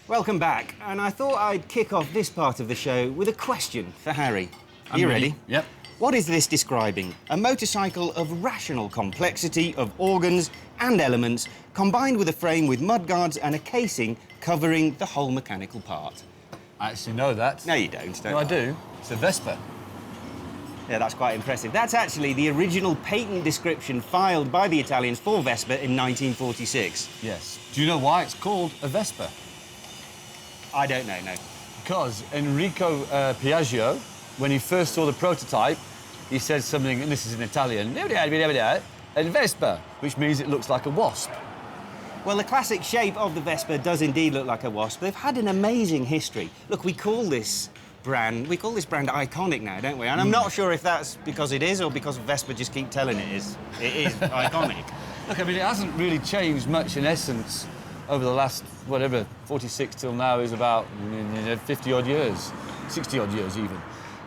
Welcome back, and I thought I'd kick off this part of the show with a question for Harry. Are you ready? Yep. What is this describing? A motorcycle of rational complexity of organs and elements, combined with a frame with mudguards and a casing covering the whole mechanical part. I actually know that. No, you don't. No, I do. It's a Vespa. Yeah, that's quite impressive. That's actually the original patent description filed by the Italians for Vespa in 1946. Yes. Do you know why it's called a Vespa? I don't know, no. Because Enrico Piaggio, when he first saw the prototype, he said something, and this is in Italian, and Vespa, which means it looks like a wasp. Well, the classic shape of the Vespa does indeed look like a wasp. They've had an amazing history. Look, we call this brand iconic now, don't we? And I'm not sure if that's because it is or because Vespa just keep telling it is. It is iconic. Look, I mean, it hasn't really changed much in essence over the last, whatever, 46 till now is about 50-odd years, 60-odd years even.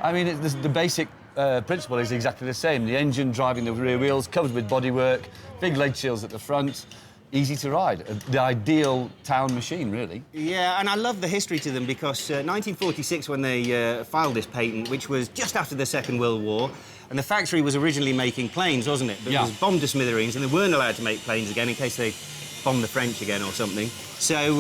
I mean, the basic principle is exactly the same. The engine driving the rear wheels, covered with bodywork, big leg shields at the front, easy to ride. The ideal town machine, really. Yeah, and I love the history to them because 1946, when they filed this patent, which was just after the Second World War, and the factory was originally making planes, wasn't it? But it was bombed to smithereens, and they weren't allowed to make planes again in case they bombed the French again or something. So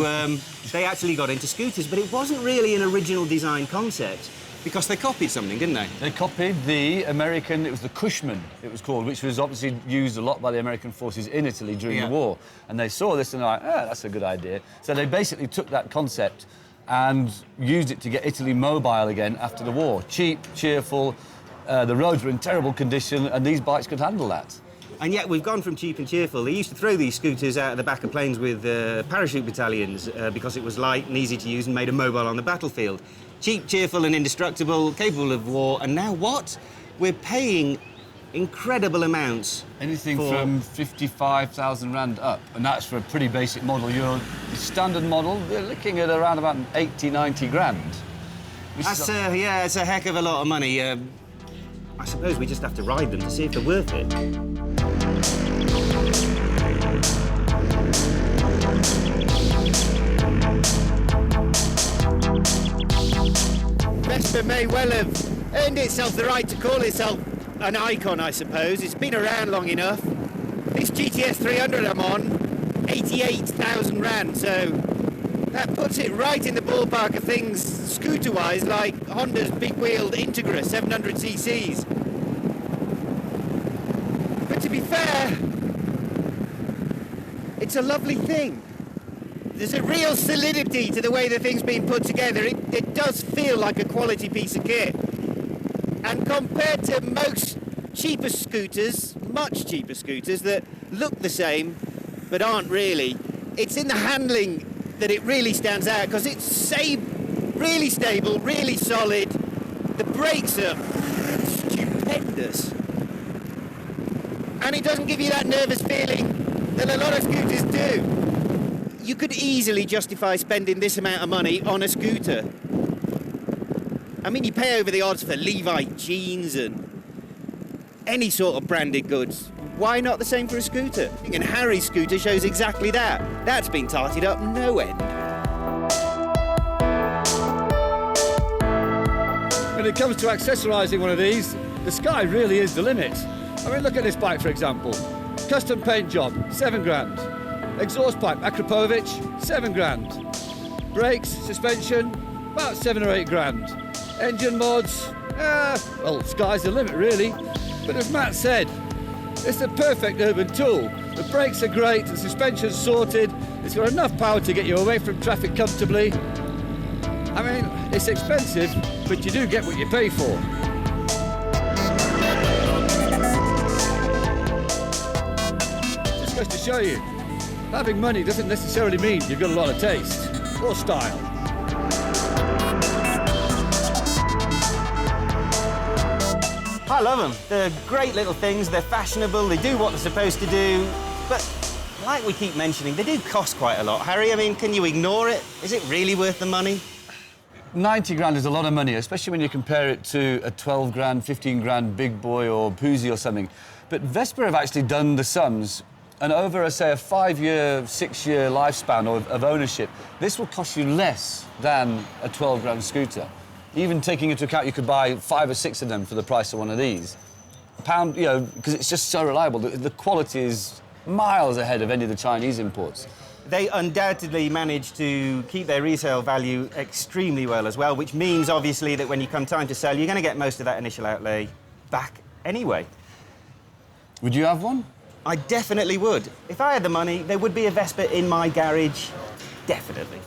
they actually got into scooters, but it wasn't really an original design concept. Because they copied something, didn't they? They copied the American, it was the Cushman, it was called, which was obviously used a lot by the American forces in Italy during the war. And they saw this and they're like, that's a good idea. So they basically took that concept and used it to get Italy mobile again after the war. Cheap, cheerful, the roads were in terrible condition, and these bikes could handle that. And yet we've gone from cheap and cheerful. They used to throw these scooters out of the back of planes with parachute battalions because it was light and easy to use and made them mobile on the battlefield. Cheap, cheerful and indestructible, capable of war, and now what? We're paying incredible amounts. Anything from 55,000 rand up, and that's for a pretty basic model. Your standard model, we're looking at around about 80, 90 grand. That's, yeah, it's a heck of a lot of money. I suppose we just have to ride them to see if they're worth it. Vespa may well have earned itself the right to call itself an icon, I suppose. It's been around long enough. This GTS 300 I'm on, 88,000 rand, so that puts it right in the ballpark of things scooter-wise, like Honda's big-wheeled Integra 700cc's. But to be fair, it's a lovely thing. There's a real solidity to the way the thing's been put together. It does feel like a quality piece of kit. And compared to most cheaper scooters, much cheaper scooters that look the same but aren't really, it's in the handling that it really stands out because it's really stable, really solid. The brakes are stupendous. And it doesn't give you that nervous feeling that a lot of scooters do. You could easily justify spending this amount of money on a scooter. I mean, you pay over the odds for Levi jeans and any sort of branded goods. Why not the same for a scooter? And Harry's scooter shows exactly that. That's been tarted up no end. When it comes to accessorising one of these, the sky really is the limit. I mean, look at this bike, for example. Custom paint job, 7 grand. Exhaust pipe, Akrapovic, 7 grand. Brakes, suspension, about 7 or 8 grand. Engine mods, well, sky's the limit, really. But as Matt said, it's the perfect urban tool. The brakes are great, the suspension's sorted, it's got enough power to get you away from traffic comfortably. I mean, it's expensive, but you do get what you pay for. Just goes to show you, having money doesn't necessarily mean you've got a lot of taste or style. I love them. They're great little things, they're fashionable, they do what they're supposed to do, but like we keep mentioning, they do cost quite a lot. Harry, I mean, can you ignore it? Is it really worth the money? 90 grand is a lot of money, especially when you compare it to a 12 grand, 15 grand big boy or Poozy or something. But Vespa have actually done the sums And over, say, a 5-year, 6-year lifespan of ownership, this will cost you less than a 12 grand scooter. Even taking into account you could buy 5 or 6 of them for the price of one of these. You know, because it's just so reliable. The quality is miles ahead of any of the Chinese imports. They undoubtedly manage to keep their resale value extremely well as well, which means, obviously, that when you come time to sell, you're going to get most of that initial outlay back anyway. Would you have one? I definitely would. If I had the money, there would be a Vespa in my garage. Definitely.